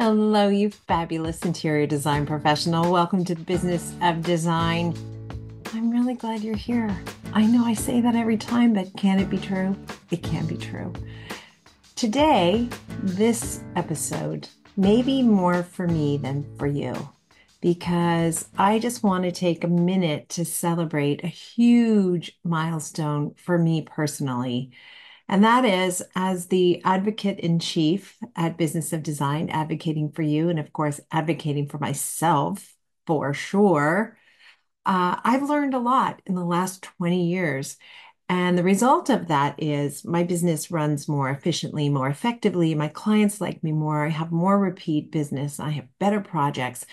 Hello, you fabulous interior design professional. Welcome to the business of design. I'm really glad you're here. I know I say that every time, but can it be true? It can be true. Today, this episode may be more for me than for you because I just want to take a minute to celebrate a huge milestone for me personally. And that is, as the advocate in chief at Business of Design, advocating for you and, of course, advocating for myself for sure. I've learned a lot in the last 20 years. And the result of that is my business runs more efficiently, more effectively. My clients like me more. I have more repeat business. I have better projects.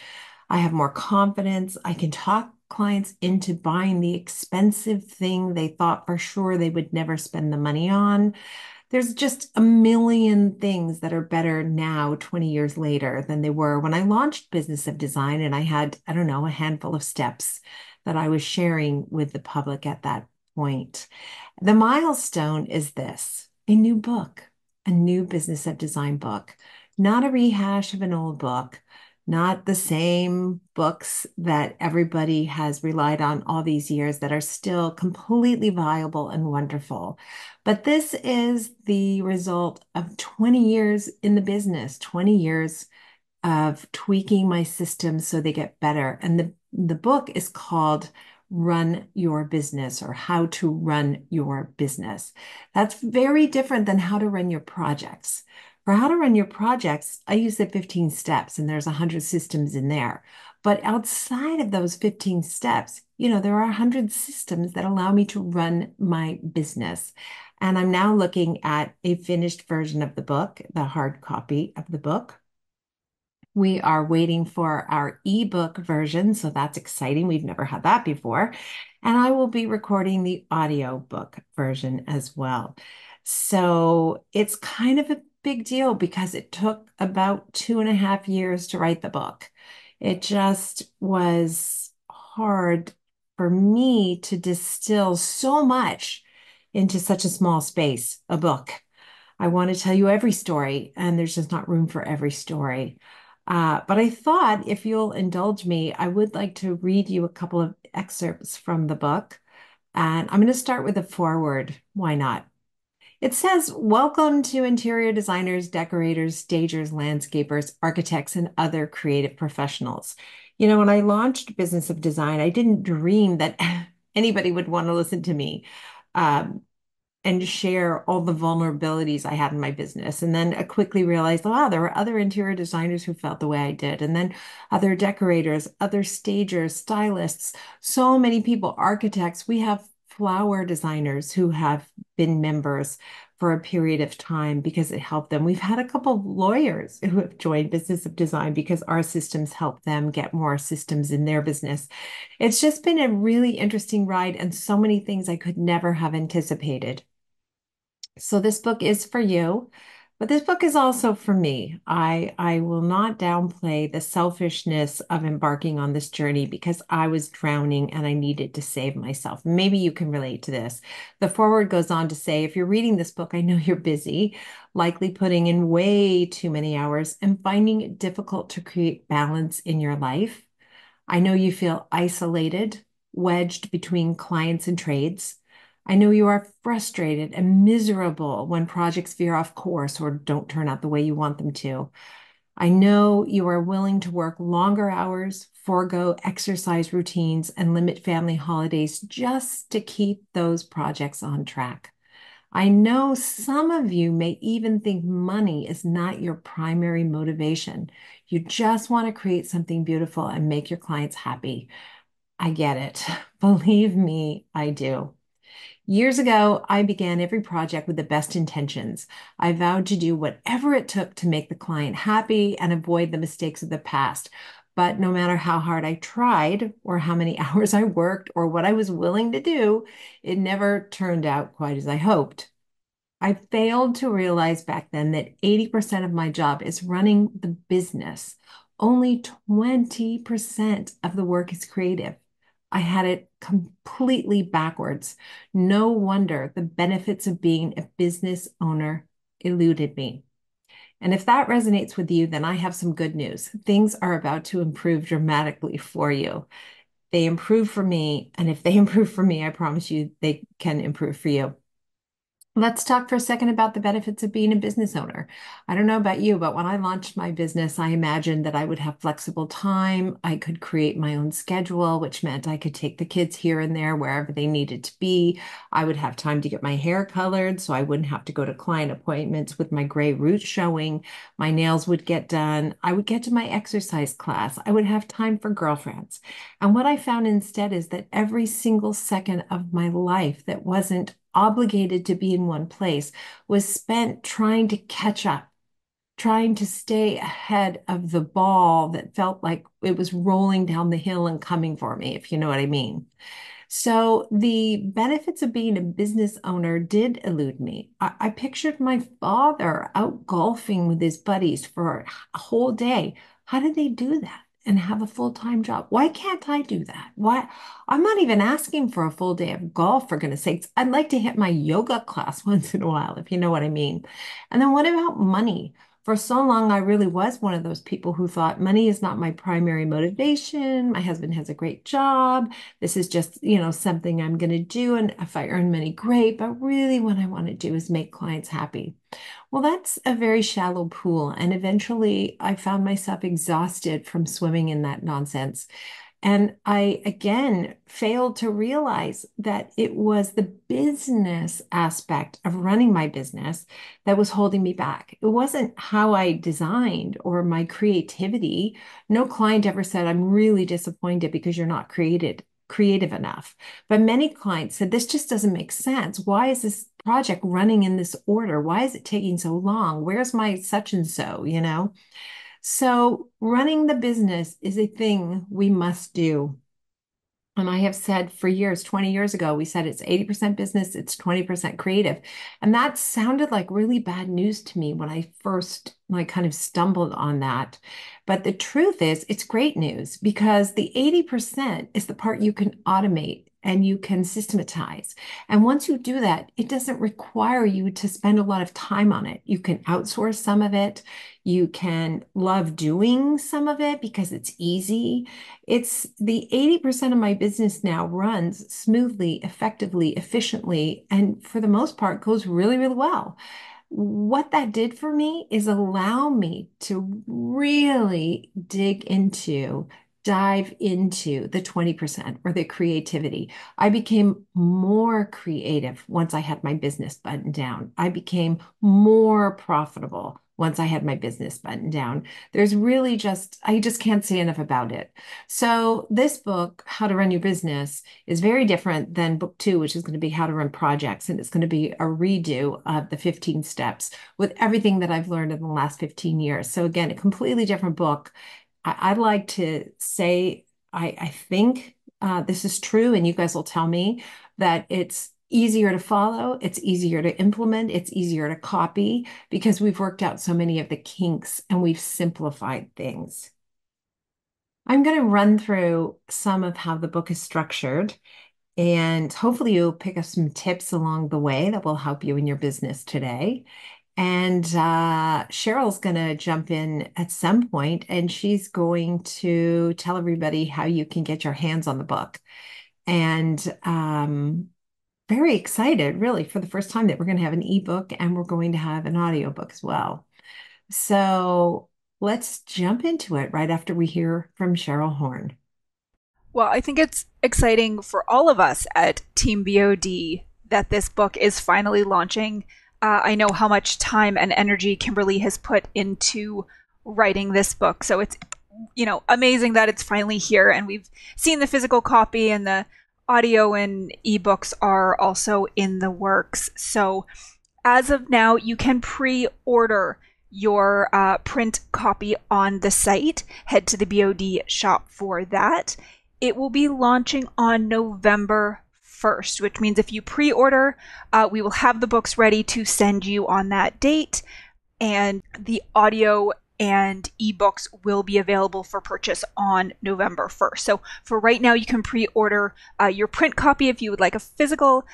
I have more confidence. I can talk clients into buying the expensive thing they thought for sure they would never spend the money on. There's just a million things that are better now, 20 years later, than they were when I launched Business of Design. And I had, I don't know, a handful of steps that I was sharing with the public at that point. The milestone is this: a new book, a new Business of Design book, not a rehash of an old book, not the same books that everybody has relied on all these years that are still completely viable and wonderful. But this is the result of 20 years in the business, 20 years of tweaking my systems so they get better. And the book is called Run Your Business, or How to Run Your Business. That's very different than how to run your projects. For how to run your projects, I use the 15 steps and there's 100 systems in there. But outside of those 15 steps, there are 100 systems that allow me to run my business. And I'm now looking at a finished version of the book, the hard copy of the book. We are waiting for our ebook version, so that's exciting. We've never had that before. And I will be recording the audiobook version as well. So it's kind of a big deal because it took about 2.5 years to write the book. It just was hard for me to distill so much into such a small space, a book. I want to tell you every story, and there's just not room for every story. But I thought if you'll indulge me, I would like to read you a couple of excerpts from the book. And I'm going to start with a foreword. Why not? It says, "Welcome to interior designers, decorators, stagers, landscapers, architects, and other creative professionals." When I launched Business of Design, I didn't dream that anybody would want to listen to me. Um, and share all the vulnerabilities I had in my business. And then I quickly realized, wow, there were other interior designers who felt the way I did. And then other decorators, other stagers, stylists, so many people, architects. We have flower designers who have been members for a period of time because it helped them. We've had a couple of lawyers who have joined Business of Design because our systems help them get more systems in their business. It's just been a really interesting ride and so many things I could never have anticipated. So this book is for you, but this book is also for me. I will not downplay the selfishness of embarking on this journey because I was drowning and I needed to save myself. Maybe you can relate to this. The foreword goes on to say, if you're reading this book, I know you're busy, likely putting in way too many hours and finding it difficult to create balance in your life. I know you feel isolated, wedged between clients and trades. I know you are frustrated and miserable when projects veer off course or don't turn out the way you want them to. I know you are willing to work longer hours, forego exercise routines, and limit family holidays just to keep those projects on track. I know some of you may even think money is not your primary motivation. You just want to create something beautiful and make your clients happy. I get it. Believe me, I do. Years ago, I began every project with the best intentions. I vowed to do whatever it took to make the client happy and avoid the mistakes of the past. But no matter how hard I tried, or how many hours I worked, or what I was willing to do, it never turned out quite as I hoped. I failed to realize back then that 80% of my job is running the business. Only 20% of the work is creative. I had it completely backwards. No wonder the benefits of being a business owner eluded me. And if that resonates with you, then I have some good news. Things are about to improve dramatically for you. They improve for me. And if they improve for me, I promise you they can improve for you. Let's talk for a second about the benefits of being a business owner. I don't know about you, but when I launched my business, I imagined that I would have flexible time. I could create my own schedule, which meant I could take the kids here and there wherever they needed to be. I would have time to get my hair colored, so I wouldn't have to go to client appointments with my gray roots showing. My nails would get done. I would get to my exercise class. I would have time for girlfriends. And what I found instead is that every single second of my life that wasn't obligated to be in one place was spent trying to catch up, trying to stay ahead of the ball that felt like it was rolling down the hill and coming for me, if you know what I mean. So the benefits of being a business owner did elude me. I pictured my father out golfing with his buddies for a whole day. How did they do that and have a full-time job? Why can't I do that? Why? I'm not even asking for a full day of golf, for goodness sakes. I'd like to hit my yoga class once in a while, if you know what I mean. And then what about money? For so long, I really was one of those people who thought money is not my primary motivation. My husband has a great job. This is just, something I'm going to do. And if I earn money, great. But really, what I want to do is make clients happy. Well, that's a very shallow pool. And eventually, I found myself exhausted from swimming in that nonsense. And I again failed to realize that it was the business aspect of running my business that was holding me back. It wasn't how I designed or my creativity. No client ever said, I'm really disappointed because you're not creative enough. But many clients said, this just doesn't make sense. Why is this project running in this order? Why is it taking so long? Where's my such and so? So running the business is a thing we must do. And I have said for years, 20 years ago, we said it's 80% business, it's 20% creative. And that sounded like really bad news to me when I first kind of stumbled on that. But the truth is, it's great news because the 80% is the part you can automate and you can systematize. And once you do that, it doesn't require you to spend a lot of time on it. You can outsource some of it. You can love doing some of it because it's easy. It's the 80% of my business now runs smoothly, effectively, efficiently, and for the most part goes really, really well. What that did for me is allow me to really dive into the 20% or the creativity. I became more creative once I had my business buttoned down. I became more profitable once I had my business buttoned down. I just can't say enough about it. So this book, How to Run Your Business, is very different than book two, which is going to be How to Run Projects. And it's going to be a redo of the 15 steps with everything that I've learned in the last 15 years. So again, a completely different book. I'd like to say, I think this is true, and you guys will tell me that it's easier to follow, it's easier to implement, it's easier to copy because we've worked out so many of the kinks and we've simplified things. I'm going to run through some of how the book is structured, and hopefully you'll pick up some tips along the way that will help you in your business today. And Cheryl's going to jump in at some point, and she's going to tell everybody how you can get your hands on the book. And very excited, really, for the first time that we're going to have an ebook and we're going to have an audiobook as well. So let's jump into it right after we hear from Cheryl Horn. Well, I think it's exciting for all of us at Team BOD that this book is finally launching. I know how much time and energy Kimberly has put into writing this book. So it's, amazing that it's finally here. And we've seen the physical copy, and the audio and ebooks are also in the works. So as of now, you can pre-order your print copy on the site. Head to the BOD shop for that. It will be launching on November 1st, which means if you pre-order, we will have the books ready to send you on that date. And the audio and ebooks will be available for purchase on November 1st. So for right now, you can pre-order your print copy if you would like a physical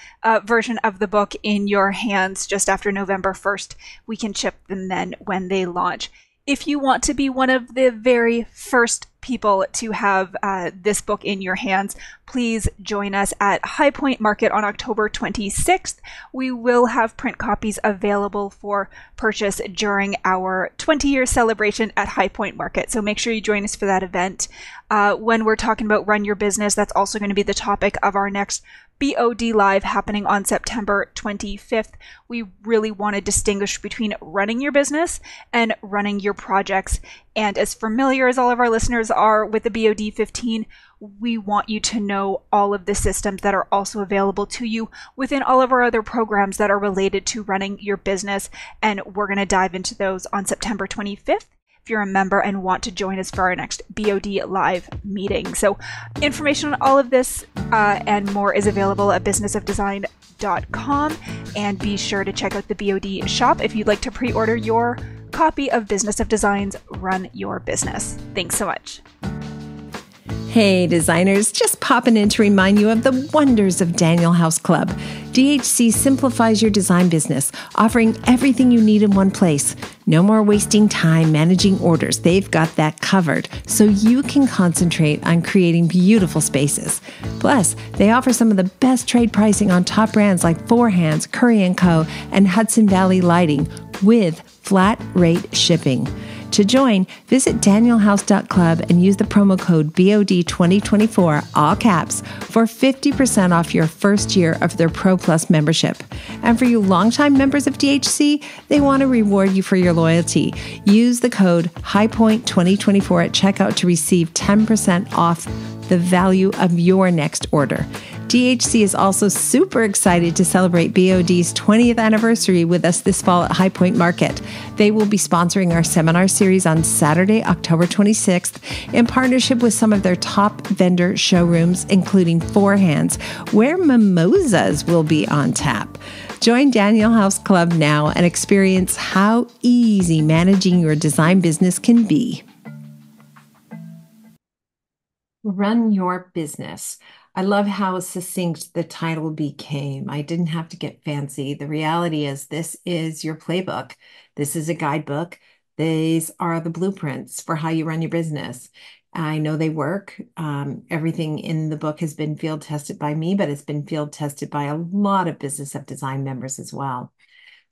version of the book in your hands just after November 1st. We can ship them then when they launch. If you want to be one of the very first people to have this book in your hands, please join us at High Point Market on October 26th. We will have print copies available for purchase during our 20-year celebration at High Point Market. So make sure you join us for that event. When we're talking about Run Your Business, that's also going to be the topic of our next BOD Live happening on September 25th. We really want to distinguish between running your business and running your projects. And as familiar as all of our listeners are with the BOD 15, we want you to know all of the systems that are also available to you within all of our other programs that are related to running your business. And we're going to dive into those on September 25th. If you're a member and want to join us for our next BOD Live meeting. So information on all of this and more is available at businessofdesign.com. And be sure to check out the BOD shop if you'd like to pre-order your copy of Business of Design's Run Your Business. Thanks so much. Hey designers, just popping in to remind you of the wonders of Daniel House Club. DHC simplifies your design business, offering everything you need in one place. No more wasting time managing orders. They've got that covered, so you can concentrate on creating beautiful spaces. Plus, they offer some of the best trade pricing on top brands like Four Hands, Curry & Co., and Hudson Valley Lighting with flat rate shipping. To join, visit danielhouse.club and use the promo code BOD2024, all caps, for 50% off your first year of their Pro Plus membership. And for you longtime members of DHC, they want to reward you for your loyalty. Use the code HighPoint2024 at checkout to receive 10% off the value of your next order. DHC is also super excited to celebrate BOD's 20th anniversary with us this fall at High Point Market. They will be sponsoring our seminar series on Saturday, October 26th, in partnership with some of their top vendor showrooms, including Four Hands, where mimosas will be on tap. Join Daniel House Club now and experience how easy managing your design business can be. Run Your Business. I love how succinct the title became. I didn't have to get fancy. The reality is this is your playbook. This is a guidebook. These are the blueprints for how you run your business. I know they work. Everything in the book has been field tested by me, but it's been field tested by a lot of Business of Design members as well.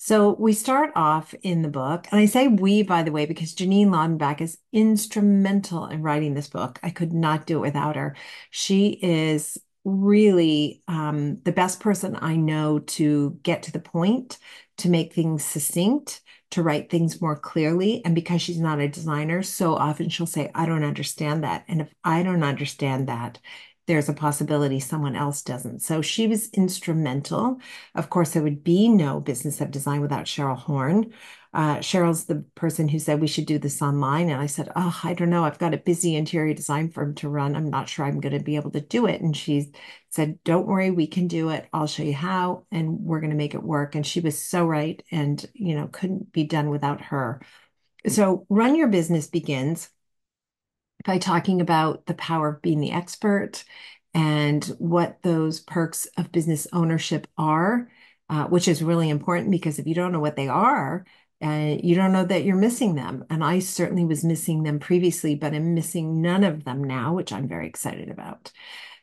So we start off in the book, and I say we, by the way, because Janine Laudenbach is instrumental in writing this book. I could not do it without her. She is really the best person I know to get to the point, to make things succinct, to write things more clearly. And because she's not a designer, so often she'll say, I don't understand that. And if I don't understand that, there's a possibility someone else doesn't. So she was instrumental. Of course, there would be no Business of Design without Cheryl Horn. Cheryl's the person who said we should do this online. And I said, oh, I don't know. I've got a busy interior design firm to run. I'm not sure I'm going to be able to do it. And she said, don't worry, we can do it. I'll show you how, and we're going to make it work. And she was so right, and, couldn't be done without her. So Run Your Business begins by talking about the power of being the expert and what those perks of business ownership are, which is really important, because if you don't know what they are, you don't know that you're missing them. And I certainly was missing them previously, but I'm missing none of them now, which I'm very excited about.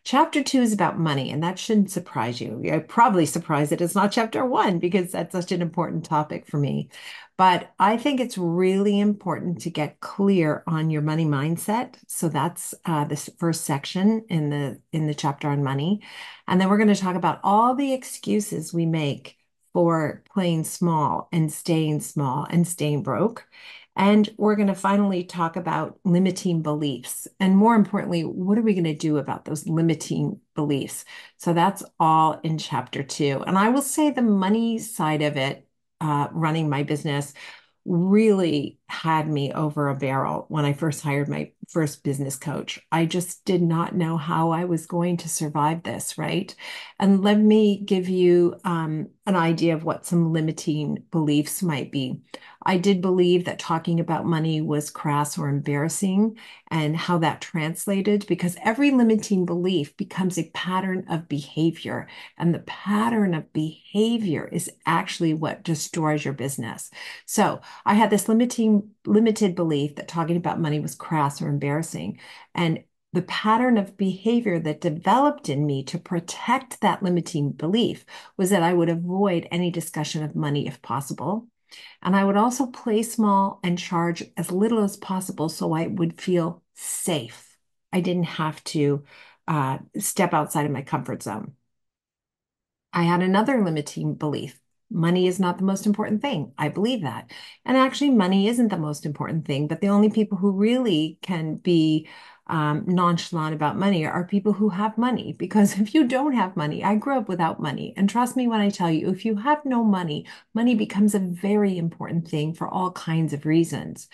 Chapter 2 is about money, and that shouldn't surprise you. You're probably surprised that it's not chapter 1, because that's such an important topic for me. But I think it's really important to get clear on your money mindset. So that's this first section in the chapter on money. And then we're going to talk about all the excuses we make for playing small and staying broke. And we're going to finally talk about limiting beliefs. And more importantly, what are we going to do about those limiting beliefs? So that's all in chapter 2. And I will say the money side of it, running my business, really had me over a barrel when I first hired my first business coach. I just did not know how I was going to survive this, right? And let me give you an idea of what some limiting beliefs might be. I did believe that talking about money was crass or embarrassing, and how that translated, because every limiting belief becomes a pattern of behavior. And the pattern of behavior is actually what destroys your business. So I had this limited belief that talking about money was crass or embarrassing. And the pattern of behavior that developed in me to protect that limiting belief was that I would avoid any discussion of money if possible. And I would also play small and charge as little as possible so I would feel safe. I didn't have to step outside of my comfort zone. I had another limiting belief. Money is not the most important thing. I believe that. And actually, money isn't the most important thing, but the only people who really can be nonchalant about money are people who have money. Because if you don't have money, I grew up without money. And trust me when I tell you, if you have no money, money becomes a very important thing for all kinds of reasons.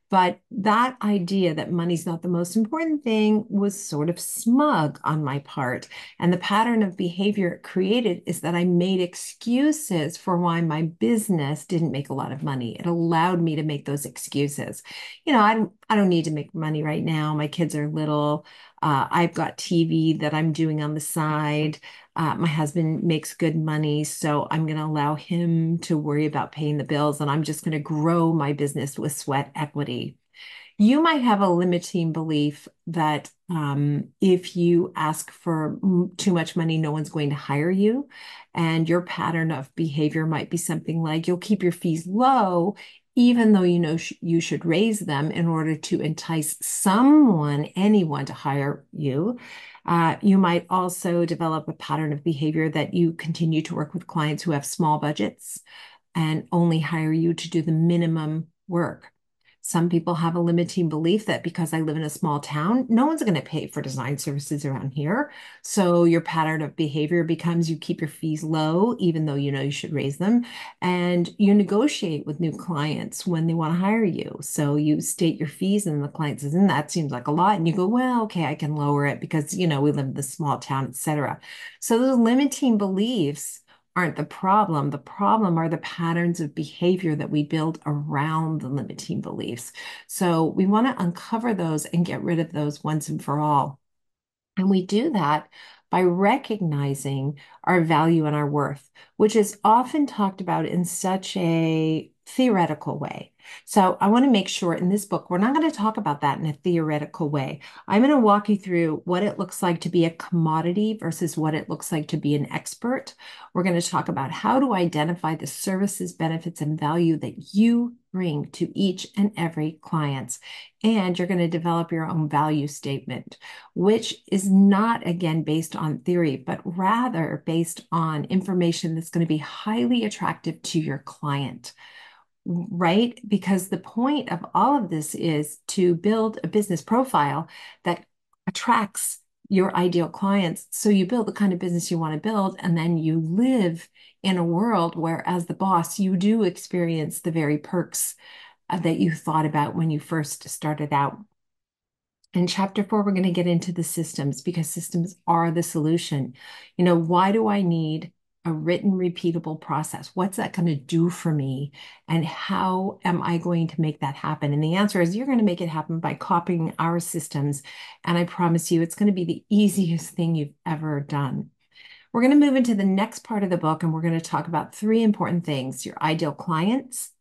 But that idea that money's not the most important thing was sort of smug on my part. And the pattern of behavior it created is that I made excuses for why my business didn't make a lot of money. It allowed me to make those excuses. I don't need to make money right now. My kids are little. I've got TV that I'm doing on the side. My husband makes good money, so I'm going to allow him to worry about paying the bills, and I'm just going to grow my business with sweat equity. You might have a limiting belief that if you ask for too much money, no one's going to hire you. And your pattern of behavior might be something like you'll keep your fees low, even though you know you should raise them in order to entice anyone to hire you. You might also develop a pattern of behavior that you continue to work with clients who have small budgets and only hire you to do the minimum work. Some people have a limiting belief that because I live in a small town, no one's going to pay for design services around here. So your pattern of behavior becomes you keep your fees low, even though you know you should raise them, and you negotiate with new clients when they want to hire you. So you state your fees, and the client says, and that seems like a lot. And you go, well, okay, I can lower it because, we live in this small town, etc. So those limiting beliefs aren't the problem. The problem are the patterns of behavior that we build around the limiting beliefs. So we want to uncover those and get rid of those once and for all. And we do that by recognizing our value and our worth, which is often talked about in such a theoretical way. So I want to make sure in this book, we're not going to talk about that in a theoretical way. I'm going to walk you through what it looks like to be a commodity versus what it looks like to be an expert. We're going to talk about how to identify the services, benefits, and value that you bring to each and every client. And you're going to develop your own value statement, which is not, again, based on theory, but rather based on information that's going to be highly attractive to your client, right? Because the point of all of this is to build a business profile that attracts your ideal clients. So you build the kind of business you want to build, and then you live in a world where, as the boss, you do experience the very perks that you thought about when you first started out. In chapter 4, we're going to get into the systems because systems are the solution. Why do I need a written, repeatable process? What's that going to do for me? And how am I going to make that happen? And the answer is you're going to make it happen by copying our systems. And I promise you, it's going to be the easiest thing you've ever done. We're going to move into the next part of the book, and we're going to talk about 3 important things: your ideal clients.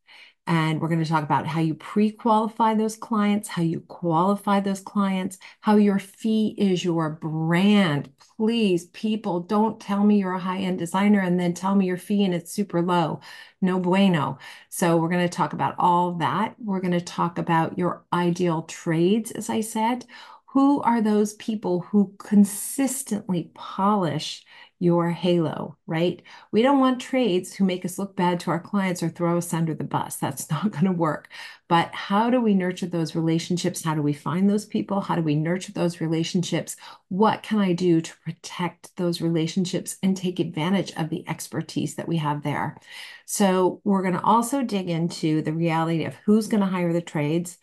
And we're going to talk about how you pre-qualify those clients, how you qualify those clients, how your fee is your brand. Please, people, don't tell me you're a high-end designer and then tell me your fee and it's super low. No bueno. So we're going to talk about all that. We're going to talk about your ideal trades, as I said. Who are those people who consistently polish your halo, right? We don't want trades who make us look bad to our clients or throw us under the bus. That's not going to work. But how do we nurture those relationships? How do we find those people? How do we nurture those relationships? What can I do to protect those relationships and take advantage of the expertise that we have there? So we're going to also dig into the reality of who's going to hire the trades,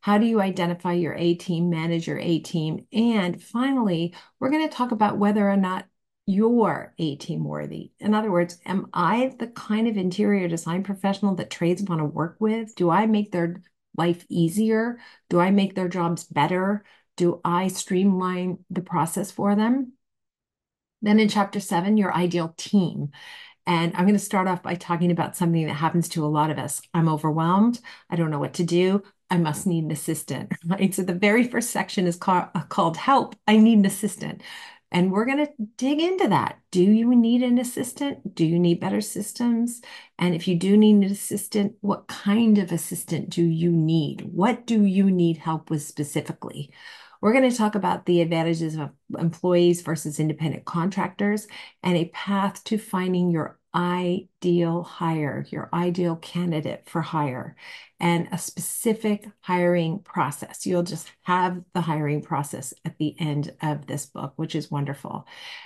How do you identify your A team, manage your A team? And finally, we're going to talk about whether or not you're A team worthy. In other words, am I the kind of interior design professional that trades want to work with? Do I make their life easier? Do I make their jobs better? Do I streamline the process for them? Then in chapter 7, your ideal team. And I'm going to start off by talking about something that happens to a lot of us. I'm overwhelmed. I don't know what to do. I must need an assistant, right? So the very first section is called Help. I need an assistant. And we're going to dig into that. Do you need an assistant? Do you need better systems? And if you do need an assistant, what kind of assistant do you need? What do you need help with specifically? We're going to talk about the advantages of employees versus independent contractors and a path to finding your ideal hire, your ideal candidate for hire, and a specific hiring process. You'll just have the hiring process at the end of this book, which is wonderful.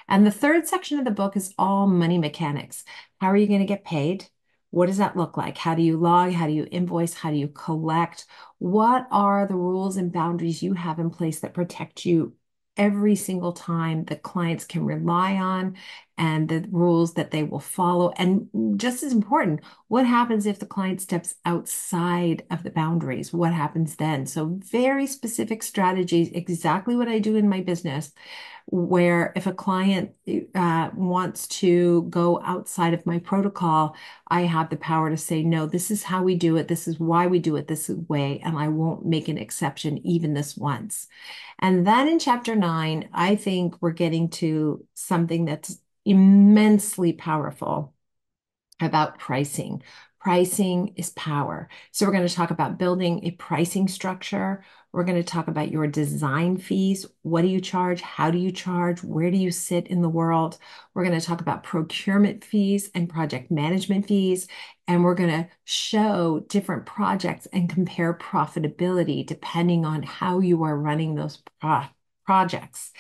And the third section of the book is all money mechanics. How are you going to get paid? What does that look like? How do you log? How do you invoice? How do you collect? What are the rules and boundaries you have in place that protect you every single time that clients can rely on and the rules that they will follow? And just as important, what happens if the client steps outside of the boundaries? What happens then? So very specific strategies, exactly what I do in my business, where if a client wants to go outside of my protocol, I have the power to say, no, this is how we do it. This is why we do it this way. And I won't make an exception even this once. And then in chapter 9, I think we're getting to something that's immensely powerful about pricing. Pricing is power. So we're going to talk about building a pricing structure. We're going to talk about your design fees. What do you charge? How do you charge? Where do you sit in the world? We're going to talk about procurement fees and project management fees. And we're going to show different projects and compare profitability depending on how you are running those projects.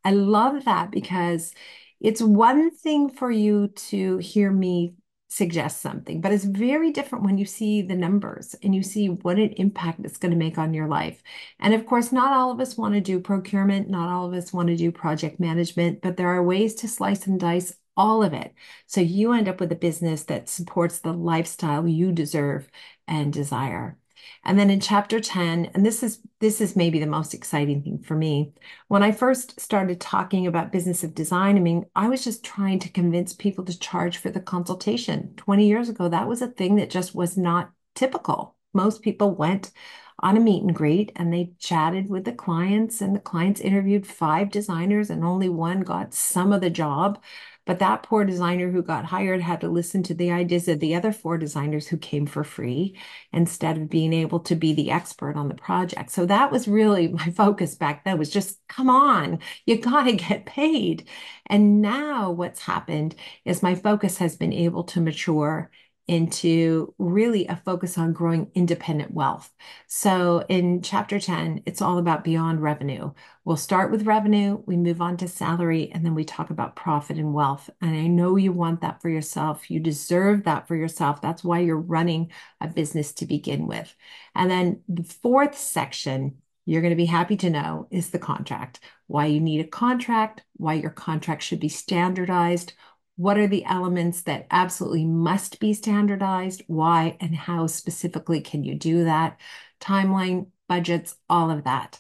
I love that because it's one thing for you to hear me suggest something, but it's very different when you see the numbers and you see what an impact it's going to make on your life. And of course, not all of us want to do procurement, not all of us want to do project management, but there are ways to slice and dice all of it. So you end up with a business that supports the lifestyle you deserve and desire. And then in chapter 10, and this is maybe the most exciting thing for me. When I first started talking about business of design, I mean, I was just trying to convince people to charge for the consultation. 20 years ago, that was a thing that just was not typical. Most people went on a meet and greet and they chatted with the clients, and the clients interviewed 5 designers and only one got some of the job. But that poor designer who got hired had to listen to the ideas of the other 4 designers who came for free instead of being able to be the expert on the project. So that was really my focus back then, was just, come on, you got to get paid. And now what's happened is my focus has been able to mature into really a focus on growing independent wealth. So in chapter 10, it's all about beyond revenue. We'll start with revenue, we move on to salary, and then we talk about profit and wealth. And I know you want that for yourself. You deserve that for yourself. That's why you're running a business to begin with. And then the fourth section, you're going to be happy to know, is the contract. Why you need a contract, why your contract should be standardized. What are the elements that absolutely must be standardized? Why and how specifically can you do that? Timeline, budgets, all of that.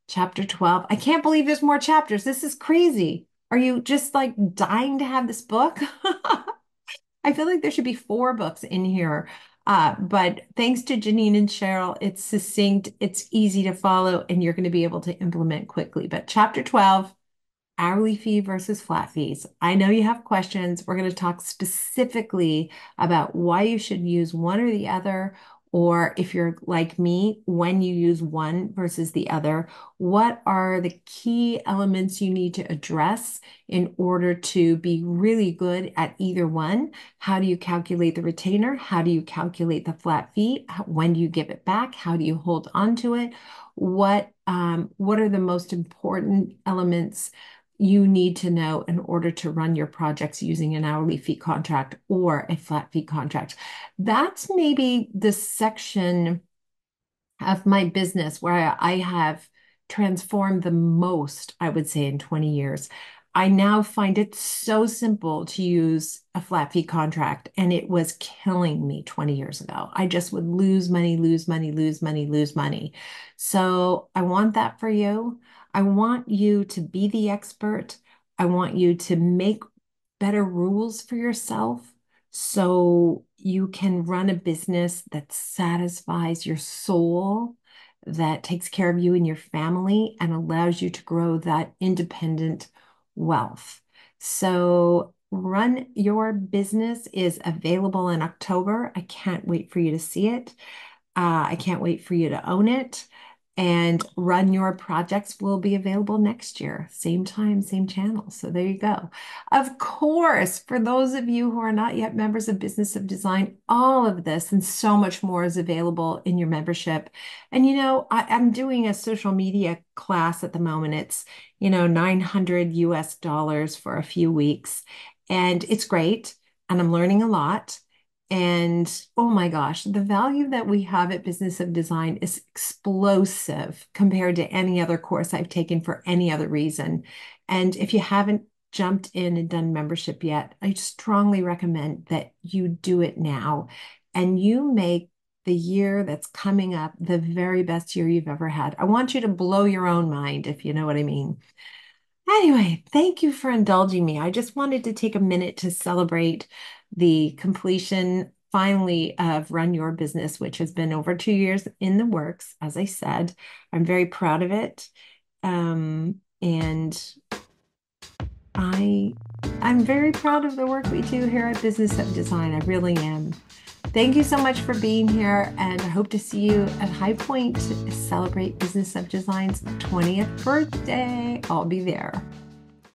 Chapter 12. I can't believe there's more chapters. This is crazy. Are you just like dying to have this book? I feel like there should be 4 books in here. But thanks to Janine and Cheryl, it's succinct, it's easy to follow, and you're going to be able to implement quickly. But chapter 12, hourly fee versus flat fees. I know you have questions. We're going to talk specifically about why you should use one or the other, or if you're like me, when you use one versus the other. What are the key elements you need to address in order to be really good at either one? How do you calculate the retainer? How do you calculate the flat fee? When do you give it back? How do you hold on to it? What are the most important elements you need to know in order to run your projects using an hourly fee contract or a flat fee contract? That's maybe the section of my business where I have transformed the most, I would say, in 20 years. I now find it so simple to use a flat fee contract, and it was killing me 20 years ago. I just would lose money, lose money, lose money, lose money. So I want that for you. I want you to be the expert. I want you to make better rules for yourself so you can run a business that satisfies your soul, that takes care of you and your family, and allows you to grow that independent wealth. So, Run Your Business is available in October. I can't wait for you to see it. I can't wait for you to own it. And Run Your Projects will be available next year, same time, same channel. So there you go. Of course, for those of you who are not yet members of Business of Design, all of this and so much more is available in your membership. And I'm doing a social media class at the moment. It's, 900 US dollars for a few weeks. And it's great. And I'm learning a lot. And oh my gosh, the value that we have at Business of Design is explosive compared to any other course I've taken for any other reason. And if you haven't jumped in and done membership yet, I strongly recommend that you do it now and you make the year that's coming up the very best year you've ever had. I want you to blow your own mind, if you know what I mean. Anyway, thank you for indulging me. I just wanted to take a minute to celebrate the completion finally of Run Your Business, which has been over 2 years in the works. As I said, I'm very proud of it. And I I'm very proud of the work we do here at Business of Design. I really am. Thank you so much for being here, and I hope to see you at High Point to celebrate Business of Design's 20th birthday. I'll be there.